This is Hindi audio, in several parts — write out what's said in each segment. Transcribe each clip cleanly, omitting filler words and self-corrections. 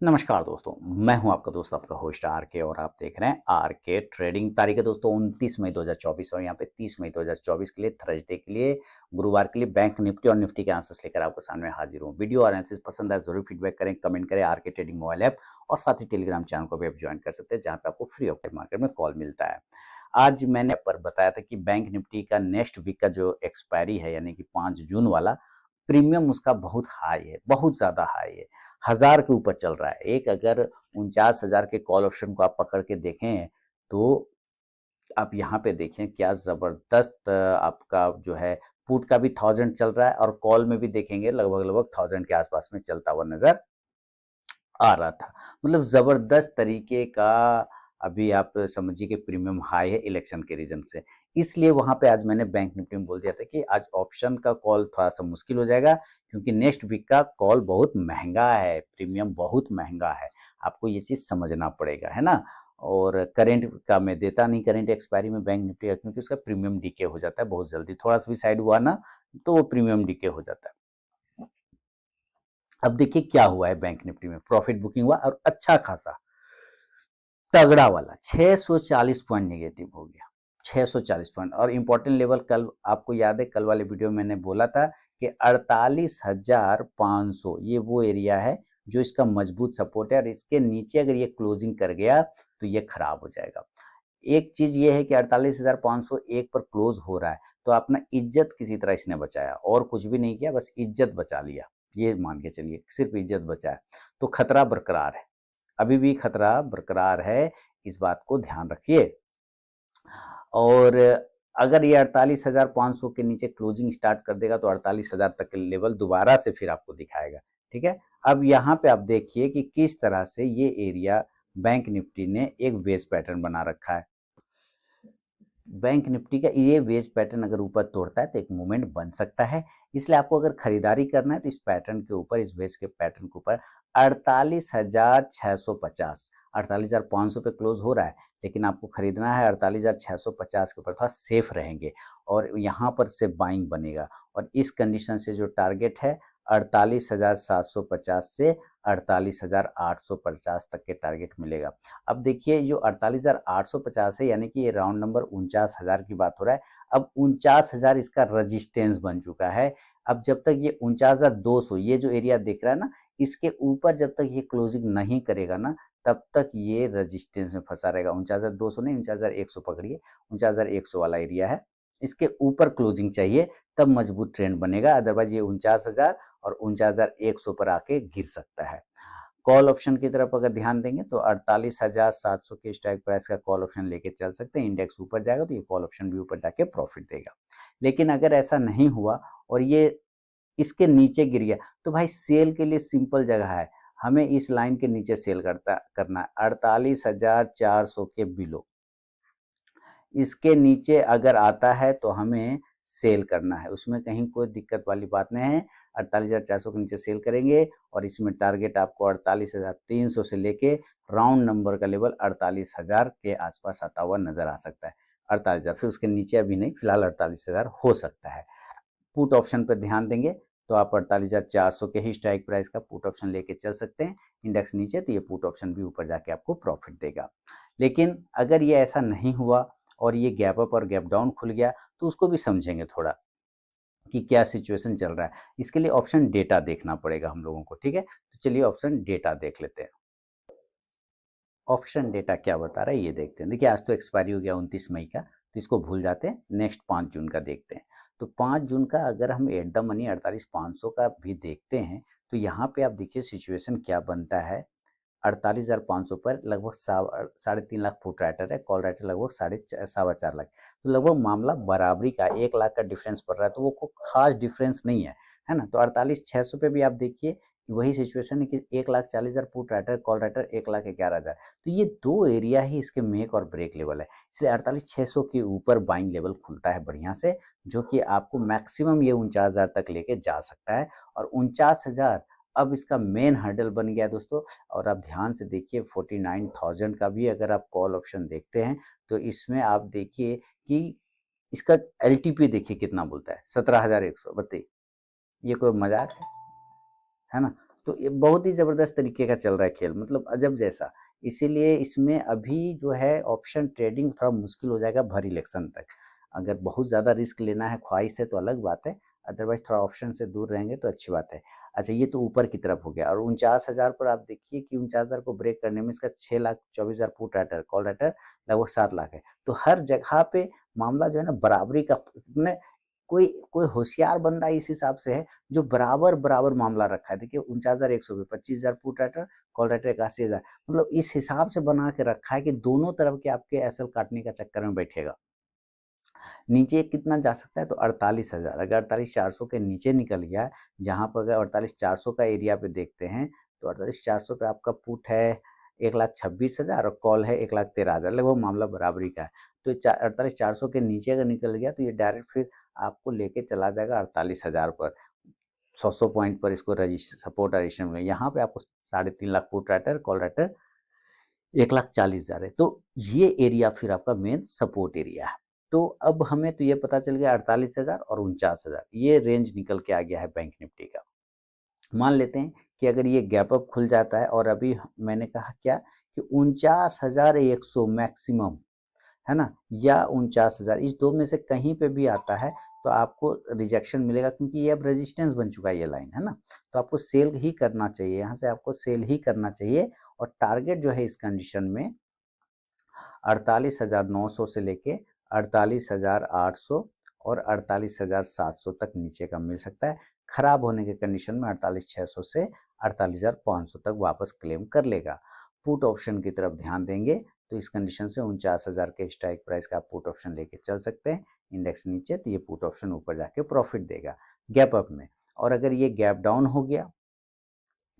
नमस्कार दोस्तों, मैं हूं आपका दोस्त आपका होस्ट आर के और आप देख रहे हैं आर के ट्रेडिंग। तारीख है दोस्तों 29 मई 2024 और यहाँ पे 30 मई 2024 के लिए थर्सडे के लिए गुरुवार के लिए बैंक निफ्टी और निफ्टी के आंसर्स लेकर आपके सामने हाजिर हूँ। वीडियो और एनालिसिस पसंद आए जरूर फीडबैक करें, कमेंट करें। आर के ट्रेडिंग मोबाइल ऐप और साथ ही टेलीग्राम चैनल को भी आप ज्वाइन कर सकते हैं जहाँ पे आपको फ्री ऑफ मार्केट में कॉल मिलता है। आज मैंने पर बताया था कि बैंक निफ्टी का नेक्स्ट वीक का जो एक्सपायरी है यानी कि 5 जून वाला प्रीमियम उसका बहुत हाई है, बहुत ज्यादा हाई है, 1000 के ऊपर चल रहा है। एक अगर 49,000 के कॉल ऑप्शन को आप पकड़ के देखें तो आप यहाँ पे देखें क्या जबरदस्त आपका जो है पुट का भी 1000 चल रहा है और कॉल में भी देखेंगे लगभग लगभग 1000 के आसपास में चलता हुआ नजर आ रहा था। मतलब जबरदस्त तरीके का अभी आप समझिए कि प्रीमियम हाई है इलेक्शन के रीजन से। इसलिए वहां पे आज मैंने बैंक निफ्टी में बोल दिया था कि आज ऑप्शन का कॉल थोड़ा सा मुश्किल हो जाएगा क्योंकि नेक्स्ट वीक का कॉल बहुत महंगा है, प्रीमियम बहुत महंगा है। आपको ये चीज समझना पड़ेगा, है ना। और करंट का मैं देता नहीं, करंट एक्सपायरी में बैंक निफ्टी का, क्योंकि उसका प्रीमियम डीके हो जाता है बहुत जल्दी। थोड़ा सा भी साइड हुआ ना तो वो प्रीमियम डीके हो जाता है। अब देखिए क्या हुआ है बैंक निफ्टी में, प्रॉफिट बुकिंग हुआ और अच्छा खासा तगड़ा वाला 640 पॉइंट नेगेटिव हो गया। 640 पॉइंट। और इंपॉर्टेंट लेवल कल आपको याद है, कल वाले वीडियो में मैंने बोला था कि 48,500 ये वो एरिया है जो इसका मजबूत सपोर्ट है और इसके नीचे अगर ये क्लोजिंग कर गया तो ये खराब हो जाएगा। एक चीज ये है कि 48,501 पर क्लोज हो रहा है तो अपना इज्जत किसी तरह इसने बचाया और कुछ भी नहीं किया, बस इज्जत बचा लिया। ये मान के चलिए सिर्फ इज्जत बचाया, तो खतरा बरकरार है, अभी भी खतरा बरकरार है। इस बात को ध्यान रखिए। और अगर ये 48,500 के नीचे क्लोजिंग स्टार्ट कर देगा तो 48,000 तक के लेवल दोबारा से फिर आपको दिखाएगा। ठीक है। अब यहाँ पे आप देखिए कि किस तरह से ये एरिया बैंक निफ्टी ने एक वेज पैटर्न बना रखा है। बैंक निफ्टी का ये वेज पैटर्न अगर ऊपर तोड़ता है तो एक मूवमेंट बन सकता है। इसलिए आपको अगर खरीदारी करना है तो इस पैटर्न के ऊपर, इस वेज के पैटर्न के ऊपर 48,650, 48,500 पे क्लोज हो रहा है, लेकिन आपको खरीदना है 48,650 के ऊपर, थोड़ा सेफ रहेंगे और यहाँ पर से बाइंग बनेगा। और इस कंडीशन से जो टारगेट है 48,750 से 48,850 तक के टारगेट मिलेगा। अब देखिए जो 48,850 है यानी कि ये राउंड नंबर 49,000 की बात हो रहा है। अब 49,000 इसका रजिस्टेंस बन चुका है। अब जब तक ये 49,200 ये जो एरिया दिख रहा है ना, इसके ऊपर जब तक ये क्लोजिंग नहीं करेगा ना तब तक ये रजिस्टेंस में फंसा रहेगा। 49,200 नहीं, 49,100 पकड़िए, 49,100 वाला एरिया है। इसके ऊपर क्लोजिंग चाहिए तब मजबूत ट्रेंड बनेगा, अदरवाइज ये 49,000 और 49,100 पर आके गिर सकता है। कॉल ऑप्शन की तरफ अगर ध्यान देंगे तो 48,700 के स्ट्राइक प्राइस का कॉल ऑप्शन लेके चल सकते हैं। इंडेक्स ऊपर जाएगा तो ये कॉल ऑप्शन भी ऊपर जाके प्रॉफिट देगा। लेकिन अगर ऐसा नहीं हुआ और ये इसके नीचे गिर गया तो भाई सेल के लिए सिंपल जगह है, हमें इस लाइन के नीचे सेल करना है 48,400 के बिलो। इसके नीचे अगर आता है तो हमें सेल करना है, उसमें कहीं कोई दिक्कत वाली बात नहीं है। 48,400 के नीचे सेल करेंगे और इसमें टारगेट आपको 48,300 से लेके राउंड नंबर का लेवल 48,000 के आसपास आता हुआ नजर आ सकता है। 48,000 फिर उसके नीचे अभी नहीं, फिलहाल 48,000 हो सकता है। पुट ऑप्शन पर ध्यान देंगे तो आप 48,400 के ही स्ट्राइक प्राइस का पुट ऑप्शन लेके चल सकते हैं। इंडेक्स नीचे तो ये पुट ऑप्शन भी ऊपर जाके आपको प्रॉफिट देगा। लेकिन अगर ये ऐसा नहीं हुआ और ये गैप अप और गैप डाउन खुल गया तो उसको भी समझेंगे थोड़ा कि क्या सिचुएशन चल रहा है। इसके लिए ऑप्शन डेटा देखना पड़ेगा हम लोगों को। ठीक है, तो चलिए ऑप्शन डेटा देख लेते हैं। ऑप्शन डेटा क्या बता रहा है ये देखते हैं। देखिए आज तो एक्सपायरी हो गया 29 मई का, तो इसको भूल जाते हैं, नेक्स्ट 5 जून का देखते हैं। तो 5 जून का अगर हम एट द मनी 48,500 का भी देखते हैं तो यहाँ पे आप देखिए सिचुएशन क्या बनता है। 48,500 पर लगभग 3.5 लाख फुट राइटर है, कॉल राइटर लगभग 4.5 लाख, तो लगभग मामला बराबरी का 1 लाख का डिफरेंस पड़ रहा है, तो वो कोई खास डिफरेंस नहीं है ना। तो 48,600 पे भी आप देखिए वही सिचुएशन है कि 1,40,000 फुट राइटर, कॉल राइटर 1,11,000, तो ये दो एरिया ही इसके मेक और ब्रेक लेवल है। इसलिए 48,600 के ऊपर बाइंग लेवल खुलता है बढ़िया से, जो कि आपको मैक्सिमम ये 49,000 तक लेके जा सकता है। और 49,000 अब इसका मेन हर्डल बन गया दोस्तों। और आप ध्यान से देखिए 49,000 का भी अगर आप कॉल ऑप्शन देखते हैं तो इसमें आप देखिए कि इसका एलटीपी देखिए कितना बोलता है, 17,100। बताइए ये कोई मजाक है ना। तो ये बहुत ही ज़बरदस्त तरीके का चल रहा है खेल, मतलब अजब जैसा। इसीलिए इसमें अभी जो है ऑप्शन ट्रेडिंग थोड़ा मुश्किल हो जाएगा भर इलेक्शन तक। अगर बहुत ज़्यादा रिस्क लेना है, ख्वाहिश है, तो अलग बात है, अदरवाइज़ थोड़ा ऑप्शन से दूर रहेंगे तो अच्छी बात है। अच्छा, ये तो ऊपर की तरफ हो गया, और 49,000 पर आप देखिए कि 49,000 को ब्रेक करने में इसका 6,24,000 पुट राइटर, कॉल राइटर लगभग 7 लाख है। तो हर जगह पे मामला जो है ना बराबरी का, ने कोई कोई होशियार बंदा इस हिसाब से है जो बराबर मामला रखा है। देखिए 49,100 पे 25,000 पुट राइटर, कॉल राइटर 81,000, मतलब इस हिसाब से बना के रखा है कि दोनों तरफ के आपके एसएल काटने का चक्कर में बैठेगा। नीचे कितना जा सकता है, तो 48,000, अगर 48,400 के नीचे निकल गया, जहाँ पर अगर 48,400 का एरिया पे देखते हैं, तो 48,400 पे आपका पुट है 1,26,000 और कॉल है 1,13,000, लगभग मामला बराबरी का है। तो 48,400 के नीचे अगर निकल गया तो ये डायरेक्ट फिर आपको लेके चला जाएगा 48,000 पर, 100 पॉइंट पर इसको रजिस्टर सपोर्ट रजिस्टर में। यहाँ पे आपको 3.5 lakh put writer, call writer 1,40,000 है। तो ये एरिया फिर आपका मेन सपोर्ट एरिया है। तो अब हमें तो ये पता चल गया 48,000 और 49,000 ये रेंज निकल के आ गया है बैंक निफ्टी का। मान लेते हैं कि अगर ये गैप अप खुल जाता है, और अभी मैंने कहा क्या कि 49,100 मैक्सिमम है ना, या 49,000, इस दो में से कहीं पे भी आता है तो आपको रिजेक्शन मिलेगा, क्योंकि ये अब रेजिस्टेंस बन चुका है ये लाइन, है ना। तो आपको सेल ही करना चाहिए, यहाँ से आपको सेल ही करना चाहिए। और टारगेट जो है इस कंडीशन में 48,900 से लेके 48,800 और 48,700 तक नीचे का मिल सकता है। खराब होने के कंडीशन में 48,600 से 48,500 तक वापस क्लेम कर लेगा। पुट ऑप्शन की तरफ ध्यान देंगे तो इस कंडीशन से 49,000 के स्ट्राइक प्राइस का आप पुट ऑप्शन लेके चल सकते हैं। इंडेक्स नीचे तो ये पुट ऑप्शन ऊपर जाके प्रॉफिट देगा गैप अप में। और अगर ये गैप डाउन हो गया,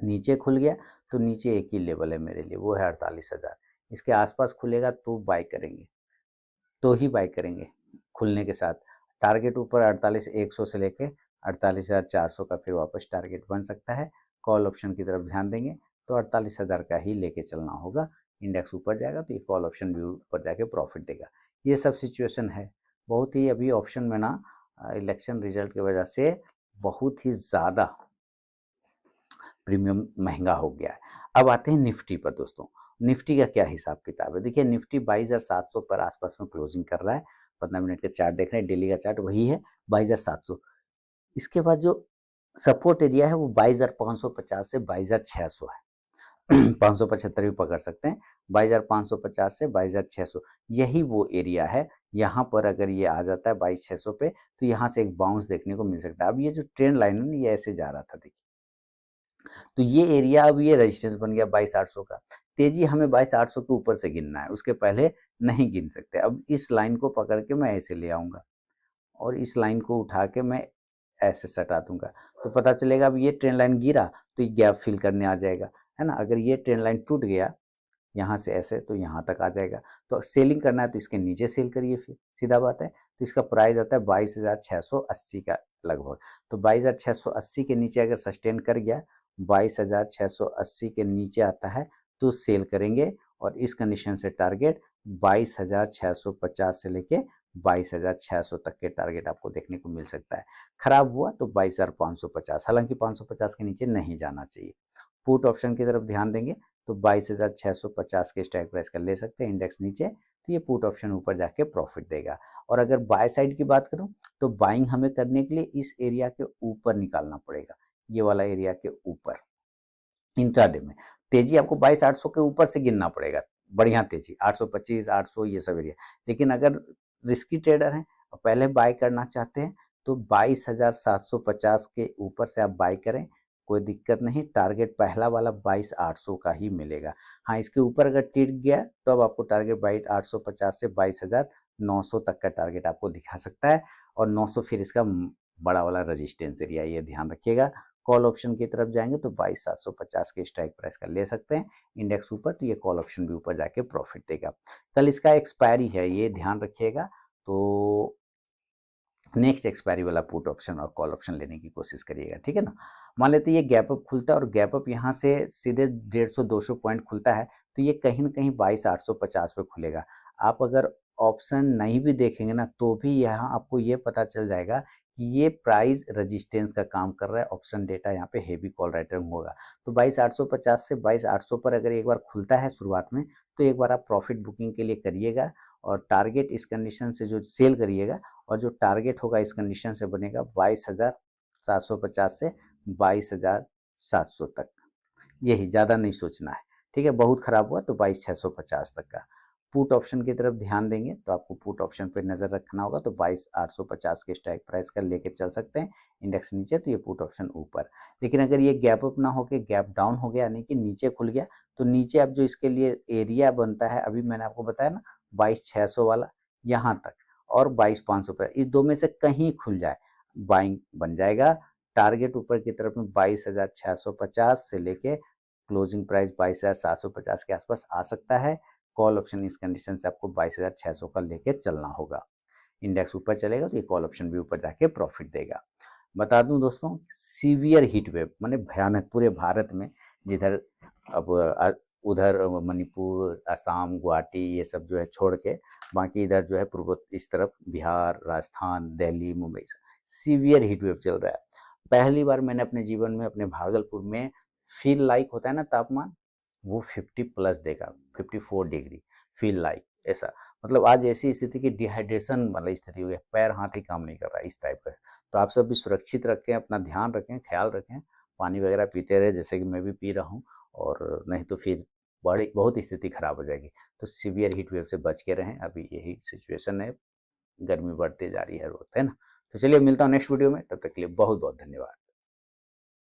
नीचे खुल गया, तो नीचे एक ही लेवल है मेरे लिए, वो है 48,000। इसके आसपास खुलेगा तो बाय करेंगे, तो ही बाय करेंगे खुलने के साथ। टारगेट ऊपर 48,100 से लेके 48,400 का फिर वापस टारगेट बन सकता है। कॉल ऑप्शन की तरफ ध्यान देंगे तो 48,000 का ही लेके चलना होगा। इंडेक्स ऊपर जाएगा तो ये कॉल ऑप्शन भी ऊपर जाके प्रॉफिट देगा। ये सब सिचुएशन है। बहुत ही अभी ऑप्शन में ना इलेक्शन रिजल्ट की वजह से बहुत ही ज़्यादा प्रीमियम महंगा हो गया है। अब आते हैं निफ्टी पर दोस्तों। निफ्टी का क्या हिसाब किताब है, देखिए निफ्टी 22,700 पर आसपास में क्लोजिंग कर रहा है। 15 मिनट का चार्ट देख रहे हैं, डेली का चार्ट वही है 22,700। इसके बाद जो सपोर्ट एरिया है वो 22,550 से 22,600 है। 575 भी पकड़ सकते हैं। 22,550 से 22,600 यही वो एरिया है। यहाँ पर अगर ये आ जाता है 22,600 पे, तो यहाँ से एक बाउंस देखने को मिल सकता है। अब ये जो ट्रेंड लाइन है ना, ये ऐसे जा रहा था, देखिए, तो ये एरिया अब ये रेजिस्टेंस बन गया 22,800 का। तेजी हमें 22,800 के ऊपर से गिनना है, उसके पहले नहीं गिन सकते। अब इस लाइन को पकड़ के मैं ऐसे ले आऊंगा और इस लाइन को उठा के मैं ऐसे सटा दूंगा, तो पता चलेगा अब ये ट्रेंड लाइन गिरा तो ये गैप फिल करने आ जाएगा, है ना। अगर ये ट्रेंड लाइन टूट गया यहाँ से ऐसे, तो यहाँ तक आ जाएगा। तो सेलिंग करना है तो इसके नीचे सेल करिए, फिर सीधा बात है। तो इसका प्राइस आता है 22,680 का लगभग। तो 22,680 के नीचे अगर सस्टेन कर गया, 22,680 के नीचे आता है तो सेल करेंगे। और इस कंडीशन से टारगेट 22,650 से लेके 22,600 तक के टारगेट आपको देखने को मिल सकता है। खराब हुआ तो 22,550, हालांकि 550 के नीचे नहीं जाना चाहिए। पुट ऑप्शन की तरफ ध्यान देंगे तो 22,650 के स्ट्राइक प्राइस का ले सकते हैं। इंडेक्स नीचे तो ये पुट ऑप्शन ऊपर जाके प्रॉफिट देगा। और अगर बाय साइड की बात करूं तो बाइंग हमें करने के लिए इस एरिया के ऊपर निकालना पड़ेगा, ये वाला एरिया के ऊपर। इंट्राडे में तेजी आपको 22,800 के ऊपर से गिनना पड़ेगा, बढ़िया तेजी 825, 800 ये सब एरिया। लेकिन अगर रिस्की ट्रेडर हैं और पहले बाय करना चाहते हैं तो 22,750 के ऊपर से आप बाय करें, कोई दिक्कत नहीं। टारगेट पहला वाला 22,800 का ही मिलेगा। हाँ, इसके ऊपर अगर टिक गया तो अब आपको टारगेट 22,850 से 22,900 तक का टारगेट आपको दिखा सकता है। और 900 फिर इसका बड़ा वाला रेजिस्टेंस एरिया, ये ध्यान रखिएगा। कॉल ऑप्शन की तरफ जाएंगे तो 22,750 के स्ट्राइक प्राइस का ले सकते हैं। इंडेक्स ऊपर तो ये कॉल ऑप्शन भी ऊपर जाके प्रॉफिट देगा। कल इसका एक्सपायरी है, ये ध्यान रखिएगा। तो नेक्स्ट एक्सपायरी वाला पुट ऑप्शन और कॉल ऑप्शन लेने की कोशिश करिएगा, ठीक है ना। मान लेते हैं ये गैप अप खुलता है और गैप अप यहाँ से सीधे 150-200 पॉइंट खुलता है, तो ये कहीं ना कहीं 22,850 पे खुलेगा। आप अगर ऑप्शन नहीं भी देखेंगे ना तो भी यहाँ आपको ये पता चल जाएगा कि ये प्राइस रेजिस्टेंस का काम कर रहा है। ऑप्शन डेटा यहाँ पे हेवी कॉल राइटिंग होगा। तो 22,850 से 22,800 पर अगर एक बार खुलता है शुरुआत में, तो एक बार आप प्रॉफिट बुकिंग के लिए करिएगा, और टारगेट इस कंडीशन से जो सेल करिएगा, और जो टारगेट होगा इस कंडीशन से बनेगा 22,750 से 22,700 तक। यही, ज़्यादा नहीं सोचना है। ठीक है, बहुत खराब हुआ तो 22,650 तक का। पुट ऑप्शन की तरफ ध्यान देंगे तो आपको पुट ऑप्शन पे नज़र रखना होगा, तो 22,850 के स्ट्राइक प्राइस का लेके चल सकते हैं। इंडेक्स नीचे तो ये पुट ऑप्शन ऊपर। लेकिन अगर ये गैप अप ना होके गैप डाउन हो गया, यानी कि नीचे खुल गया, तो नीचे अब जो इसके लिए एरिया बनता है, अभी मैंने आपको बताया ना 22,600 वाला, यहाँ तक, और 22,500 पर, इस दो में से कहीं खुल जाए, बाइंग बन जाएगा। टारगेट ऊपर की तरफ में 22,650 से लेके क्लोजिंग प्राइस 22,750 के आसपास आ सकता है। कॉल ऑप्शन इस कंडीशन से आपको 22,600 का लेके चलना होगा। इंडेक्स ऊपर चलेगा तो ये कॉल ऑप्शन भी ऊपर जाके प्रॉफिट देगा। बता दूं दोस्तों, सीवियर हीट वेव माने भयानक पूरे भारत में, जिधर अब उधर मणिपुर, असम, गुवाहाटी ये सब जो है छोड़ के, बाकी इधर जो है पूर्व इस तरफ Bihar, Rajasthan, Delhi, Mumbai, severe heat wave चल रहा है। पहली बार मैंने अपने जीवन में अपने भागलपुर में फील लाइक होता है ना तापमान, वो 50 प्लस देगा, 54 डिग्री फील लाइक ऐसा। मतलब आज ऐसी स्थिति की डिहाइड्रेशन वाली स्थिति हो गई, पैर हाथ ही काम नहीं कर रहा है, इस टाइप का। तो आप सब भी सुरक्षित रखें, अपना ध्यान रखें, ख्याल रखें, पानी वगैरह पीते रहे, जैसे कि मैं भी पी रहा हूँ, और नहीं तो फिर बड़ी बहुत स्थिति खराब हो जाएगी। तो सीवियर हीट वेव से बच के रहें, अभी यही सिचुएशन है, गर्मी बढ़ती जा रही है रोज, है ना। तो चलिए मिलता हूँ नेक्स्ट वीडियो में, तब तक के लिए बहुत बहुत धन्यवाद।